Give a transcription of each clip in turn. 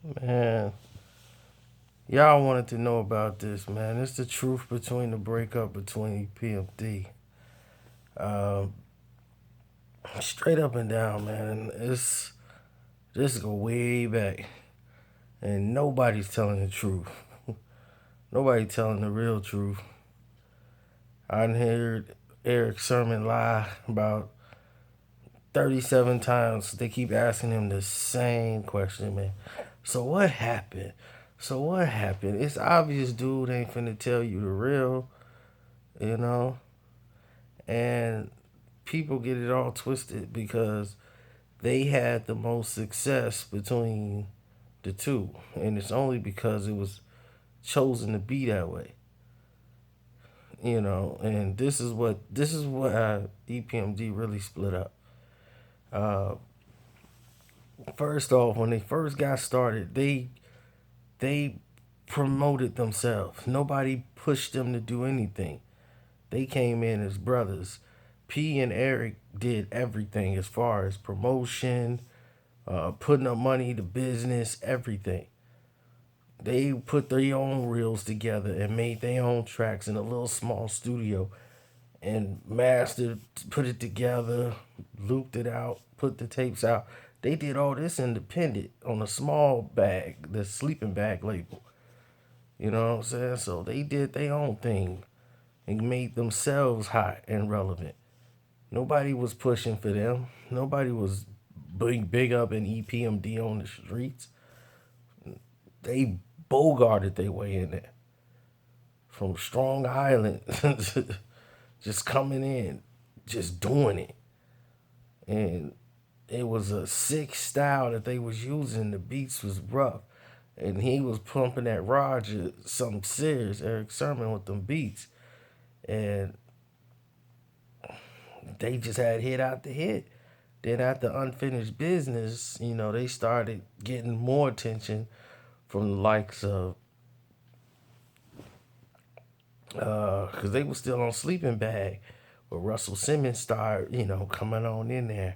Man, y'all wanted to know about this, man. It's the truth between the breakup between Epmd. Um, Straight up and down, man. And this go way back, and nobody's telling the truth. Nobody telling the real truth. I done heard Eric Sermon lie about 37 times. They keep asking him the same question, man. So what happened? So what happened? It's obvious dude ain't finna tell you the real, you know? And people get it all twisted because they had the most success between the two. And it's only because it was chosen to be that way. And this is what EPMD really split up. Uh, First off, when they first got started, they promoted themselves. Nobody pushed them to do anything. They came in as brothers. P and Eric did everything as far as promotion, putting up money to business, everything. They put their own reels together and made their own tracks in a little small studio and mastered, put it together, looped it out, put the tapes out. They did all this independent on a small bag, the sleeping bag label. You know what I'm saying? So they did their own thing and made themselves hot and relevant. Nobody was pushing for them. Nobody was big up in EPMD on the streets. They bogarted their way in there from Strong Island, just coming in, just doing it. And it was a sick style that they was using. The beats was rough. And he was pumping that Roger something serious, Eric Sermon with them beats. And they just had hit after hit. Then after Unfinished Business, they started getting more attention from the likes of, because they were still on Sleeping Bag, but Russell Simmons started, coming on in there.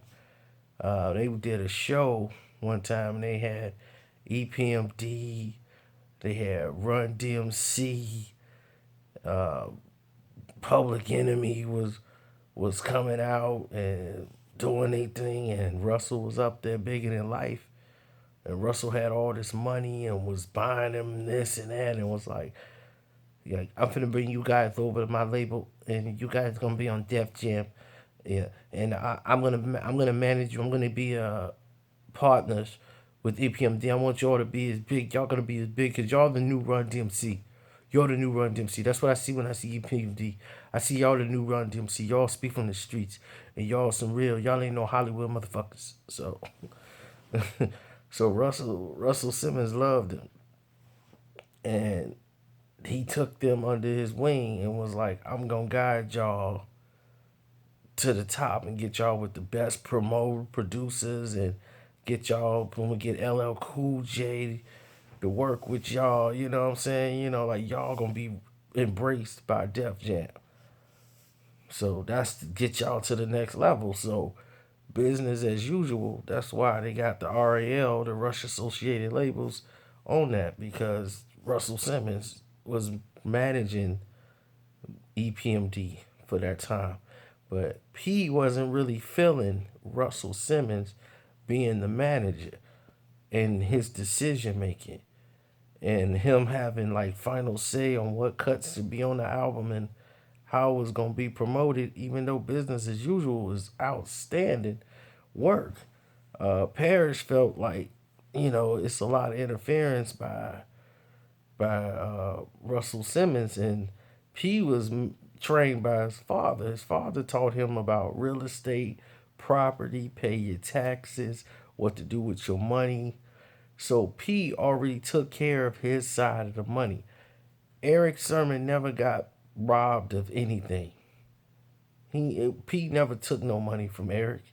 They did a show one time and they had EPMD, they had Run DMC, uh, Public Enemy was coming out and doing their thing, and Russell was up there bigger than life. And Russell had all this money and was buying them this and that, and was like, "Yeah, I'm finna bring you guys over to my label, and you guys gonna be on Def Jam, yeah. And I'm gonna manage you. I'm gonna be partners with EPMD. I want y'all to be as big. Y'all gonna be as big because y'all the new Run DMC. You're the new Run DMC. That's what I see when I see EPMD. I see y'all the new Run DMC. Y'all speak from the streets, and y'all some real. Y'all ain't no Hollywood motherfuckers. So, so Russell Simmons loved him, and he took them under his wing and was like, "I'm gonna guide y'all to the top and get y'all with the best producers and get y'all when we get LL Cool J to work with y'all, you know what I'm saying? Like y'all gonna be embraced by Def Jam. So that's to get y'all to the next level. So business as usual. That's why they got the RAL, the Rush Associated Labels, on that because Russell Simmons was managing EPMD for that time. But P wasn't really feeling Russell Simmons being the manager and his decision making and him having like final say on what cuts to be on the album and how it was gonna be promoted, even though business as usual was outstanding work. Parrish felt like, it's a lot of interference by Russell Simmons, and P was trained by his father. His father taught him about real estate, property, pay your taxes, what to do with your money. So P already took care of his side of the money. Eric Sermon never got robbed of anything. P never took no money from Eric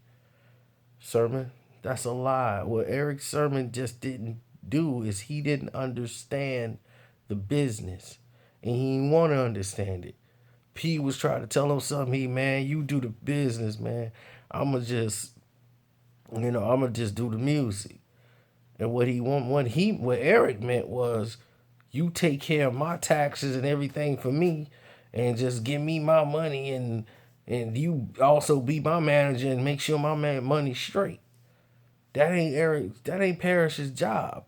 Sermon. That's a lie. What Eric Sermon just didn't do is he didn't understand the business, and he didn't want to understand it. P was trying to tell him something. Man, you do the business, man. I'ma just, I'ma just do the music. And what Eric meant was, you take care of my taxes and everything for me, and just give me my money, and you also be my manager and make sure my money's straight. That ain't Eric. That ain't Parrish's job.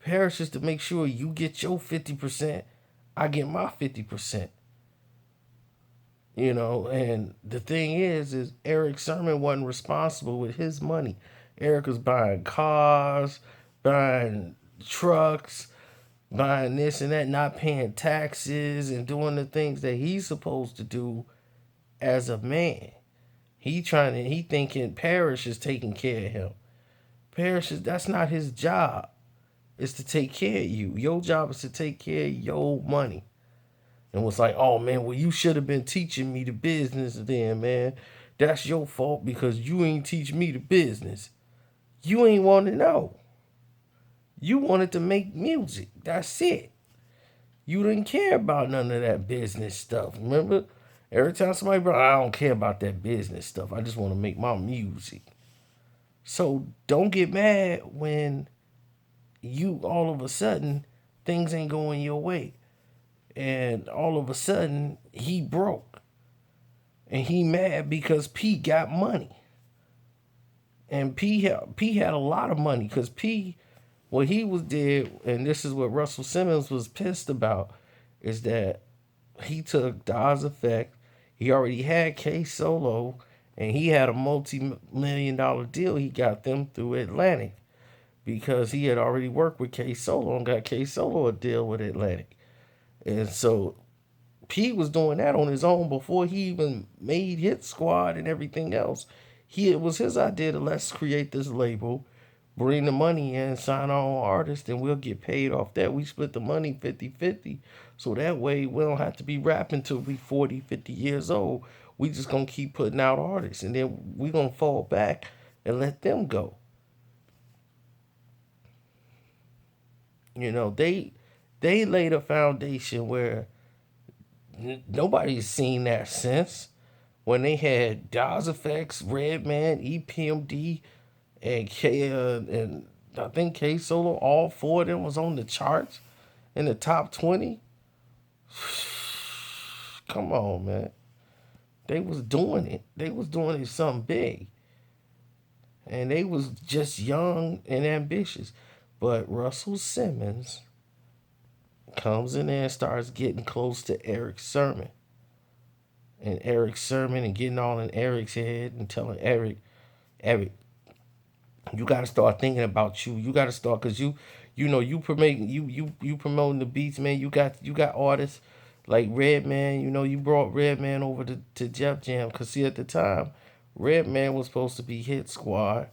Parrish is to make sure you get your 50%, I get my 50%. And the thing is Eric Sermon wasn't responsible with his money. Eric was buying cars, buying trucks, buying this and that, not paying taxes and doing the things that he's supposed to do as a man. He thinking Parrish is taking care of him. That's not his job. It's to take care of you. Your job is to take care of your money. And was like, oh man, well, you should have been teaching me the business then, man. That's your fault because you ain't teach me the business. You ain't want to know. You wanted to make music. That's it. You didn't care about none of that business stuff. Remember? Every time somebody brought, I don't care about that business stuff. I just want to make my music. So don't get mad when you all of a sudden things ain't going your way. And all of a sudden he broke. And he mad because P got money. And P had a lot of money because what he was did, and this is what Russell Simmons was pissed about, is that he took Dawes Effect. He already had K Solo, and he had a multi-million-dollar deal. He got them through Atlantic because he had already worked with K Solo and got K Solo a deal with Atlantic. And so P was doing that on his own before he even made Hit Squad and everything else. It was his idea to let's create this label, bring the money in, sign our own artists, and we'll get paid off that. We split the money 50-50. So that way we don't have to be rapping till we 40, 50 years old. We just gonna keep putting out artists, and then we gonna fall back and let them go. They laid a foundation where nobody's seen that since. When they had Dawes Effects, Redman, Epmd, and I think K Solo, all four of them was on the charts in the top 20. Come on, man. They was doing it. They was doing it something big. And they was just young and ambitious. But Russell Simmons comes in there and starts getting close to Eric Sermon. And Eric Sermon and getting all in Eric's head and telling Eric, you got to start thinking about you. You got to start, because you promoting the beats, man. You got artists like Redman. You brought Redman over to Def Jam, because see, at the time, Redman was supposed to be Hit Squad,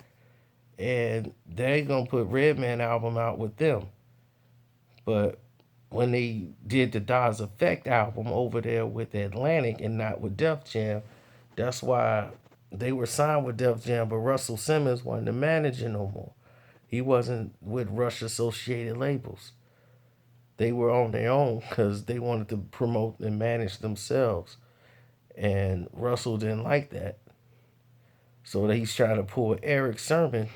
and they gonna put Redman album out with them. But when they did the Dawes Effect album over there with Atlantic and not with Def Jam, that's why they were signed with Def Jam, but Russell Simmons wasn't the manager no more. He wasn't with Rush Associated Labels. They were on their own because they wanted to promote and manage themselves. And Russell didn't like that. So he's trying to pull Eric Sermon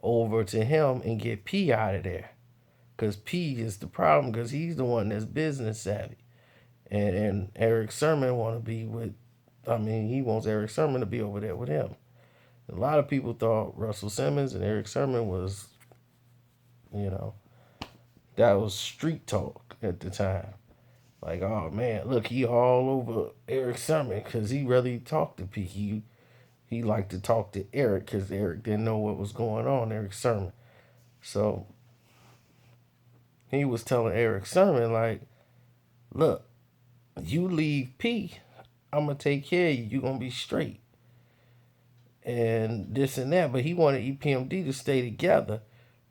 over to him and get P out of there. Because P is the problem, because he's the one that's business savvy. And Eric Sermon he wants Eric Sermon to be over there with him. A lot of people thought Russell Simmons and Eric Sermon was, that was street talk at the time. Like, oh man, look, he all over Eric Sermon because he really talked to P. He liked to talk to Eric because Eric didn't know what was going on, Eric Sermon. So he was telling Eric Sermon, like, look, you leave P, I'm going to take care of you. You're going to be straight. And this and that. But he wanted EPMD to stay together.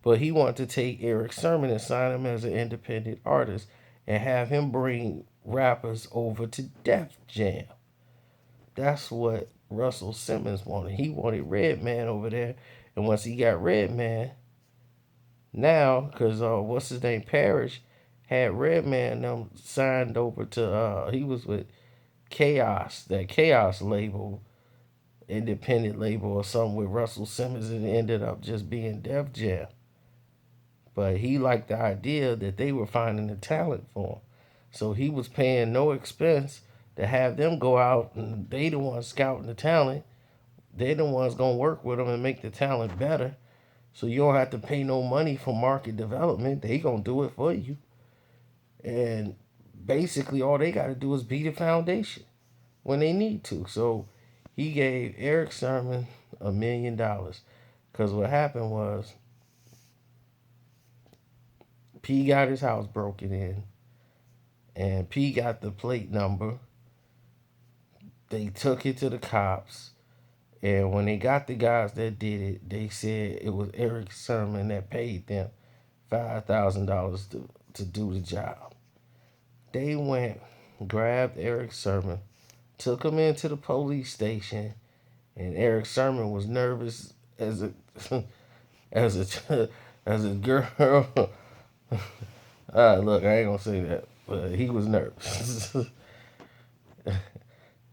But he wanted to take Eric Sermon and sign him as an independent artist and have him bring rappers over to Def Jam. That's what Russell Simmons wanted. He wanted Redman over there. And once he got Redman, now, because what's his name, Parrish, had Redman signed over to, he was with Chaos, that Chaos label, independent label or something with Russell Simmons, and it ended up just being Def Jam. But he liked the idea that they were finding the talent for him. So he was paying no expense to have them go out, and they the ones scouting the talent. They the ones gonna work with them and make the talent better. So you don't have to pay no money for market development. They gonna do it for you. And basically all they gotta do is be the foundation when they need to. So he gave Eric Sermon $1 million. Cause what happened was P got his house broken in and P got the plate number. They took it to the cops. And when they got the guys that did it, they said it was Eric Sermon that paid them $5,000 to do the job. They went, grabbed Eric Sermon, took him into the police station, and Eric Sermon was nervous as a as a as a girl. Look, I ain't gonna say that, but he was nervous,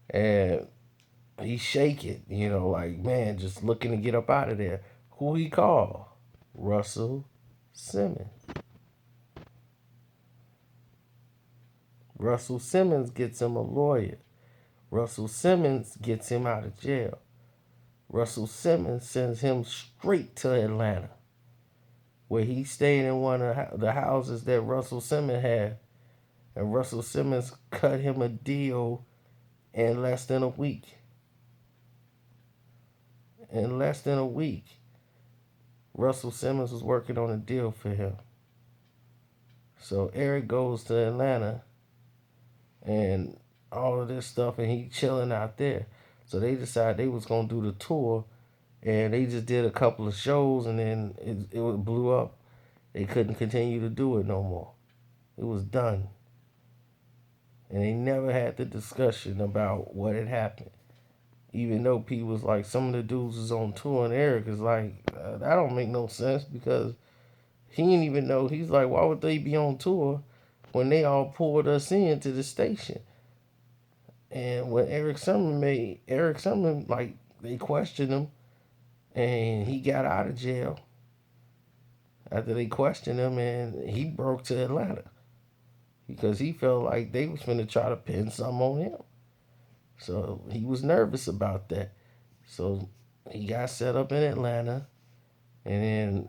and he's shaking. Like, man, just looking to get up out of there. Who he called? Russell Simmons. Russell Simmons gets him a lawyer. Russell Simmons gets him out of jail. Russell Simmons sends him straight to Atlanta, where he stayed in one of the houses that Russell Simmons had. And Russell Simmons cut him a deal in less than a week. In less than a week, Russell Simmons was working on a deal for him. So Eric goes to Atlanta and all of this stuff, and he chilling out there. So they decided they was gonna do the tour, and they just did a couple of shows, and then it blew up. They couldn't continue to do it no more. It was done, and they never had the discussion about what had happened. Even though P was like, some of the dudes is on tour, and Eric is like, that don't make no sense because he didn't even know. He's like, why would they be on tour when they all pulled us into the station? And when Eric Sermon, like, they questioned him, and he got out of jail after they questioned him, and he broke to Atlanta because he felt like they was finna try to pin something on him. So he was nervous about that. So he got set up in Atlanta, and then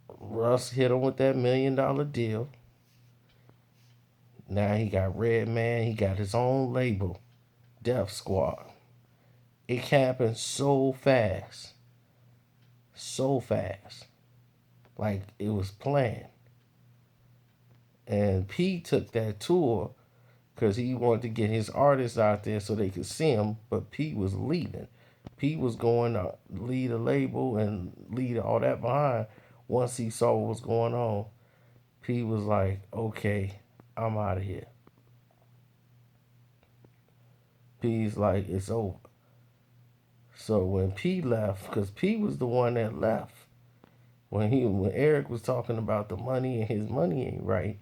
Russ hit him with that $1 million deal. Now he got Redman. He got his own label, Def Squad. It happened so fast. So fast. Like it was planned. And P took that tour because he wanted to get his artists out there so they could see him, but P was leaving. P was going to lead a label and lead all that behind. Once he saw what was going on, P was like, okay, I'm out of here. P's like, it's over. So when P left, because P was the one that left, when Eric was talking about the money and his money ain't right,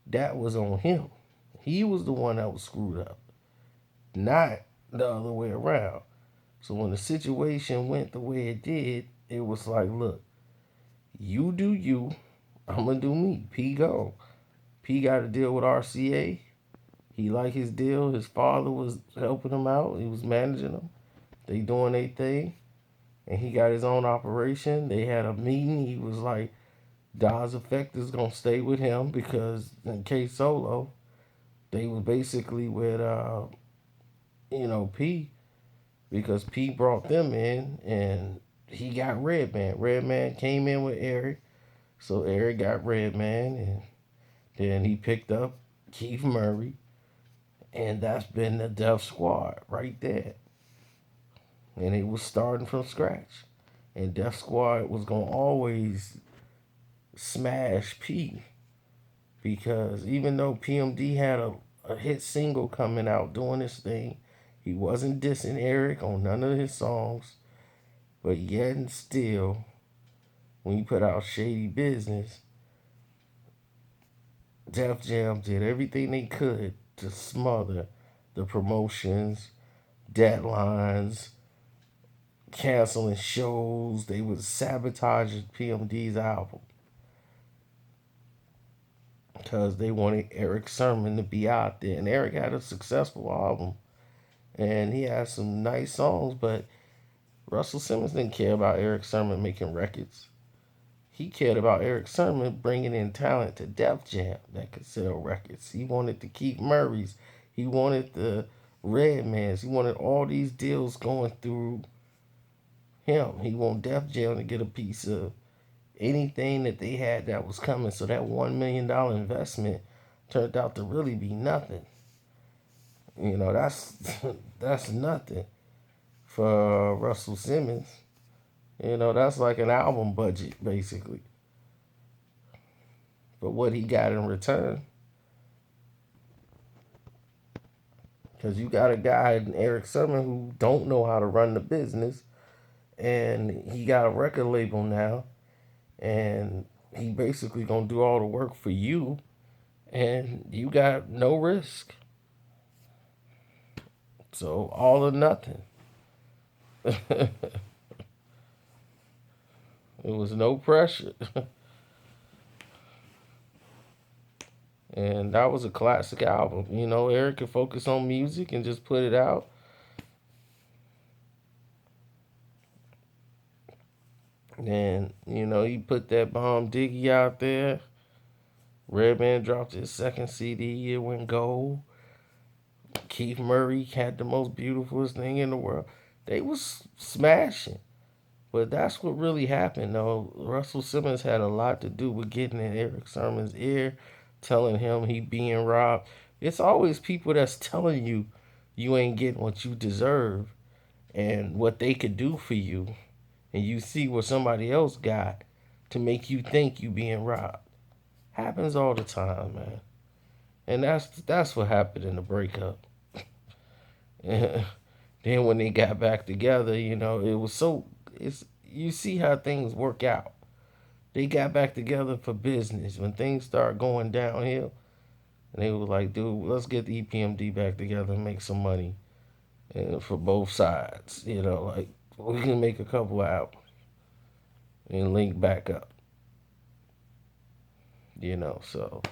that was on him. He was the one that was screwed up, not the other way around. So when the situation went the way it did, it was like, look, you do you, I'm gonna do me. P go. P got to deal with RCA. He liked his deal. His father was helping him out. He was managing them. They doing their thing. And he got his own operation. They had a meeting. He was like, Das Effect is going to stay with him because in K Solo, they were basically with, P, because P brought them in and he got Redman. Redman came in with Eric. So Eric got Redman, and then he picked up Keith Murray. And that's been the Def Squad right there. And it was starting from scratch. And Def Squad was going to always smash P. Because even though PMD had a hit single coming out doing his thing, he wasn't dissing Eric on none of his songs. But yet and still, when he put out Shady Business, Def Jam did everything they could to smother the promotions, deadlines, canceling shows. They was sabotaging PMD's album. because they wanted Eric Sermon to be out there. And Eric had a successful album, and he had some nice songs, but Russell Simmons didn't care about Eric Sermon making records. He cared about Eric Sermon bringing in talent to Def Jam that could sell records. He wanted the Keith Murrays. He wanted the Redmans. He wanted all these deals going through him. He wanted Def Jam to get a piece of anything that they had that was coming. So that $1 million investment turned out to really be nothing. You know, that's that's nothing for Russell Simmons. You know, that's like an album budget basically. But what he got in return, because you got a guy in Eric Sermon who don't know how to run the business, and he got a record label now, and he basically gonna do all the work for you, and you got no risk. So all or nothing. It was no pressure. And that was a classic album. You know, Eric could focus on music and just put it out. And, you know, he put that Bomb Diggy out there. Redman dropped his second CD. It went gold. Keith Murray had the most beautifulest thing in the world. They was smashing. But that's what really happened, though. Russell Simmons had a lot to do with getting in Eric Sermon's ear, telling him he being robbed. It's always people that's telling you you ain't getting what you deserve and what they could do for you. And you see what somebody else got to make you think you being robbed. Happens all the time, man. And that's what happened in the breakup. Then when they got back together, you know, it was so it's you see how things work out. They got back together for business. When things start going downhill, and they were like, dude, let's get the Epmd back together and make some money for both sides. You know, like we can make a couple out and link back up. You know, so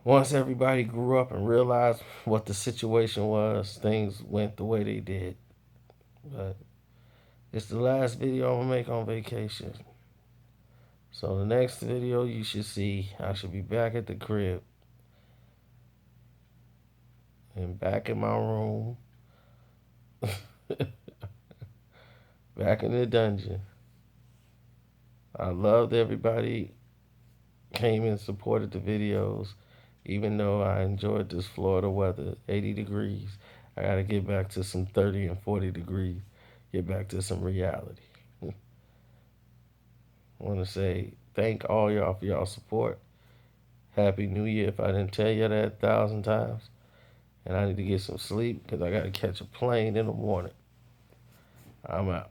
once everybody grew up and realized what the situation was, things went the way they did. But it's the last video I'm gonna make on vacation. So the next video you should see, I should be back at the crib and back in my room, back in the dungeon. I loved everybody came and supported the videos, even though I enjoyed this Florida weather, 80 degrees. I gotta get back to some 30 and 40 degrees, get back to some reality. I want to say thank all y'all for y'all support. Happy New Year if I didn't tell you that 1,000 times. And I need to get some sleep because I got to catch a plane in the morning. I'm out.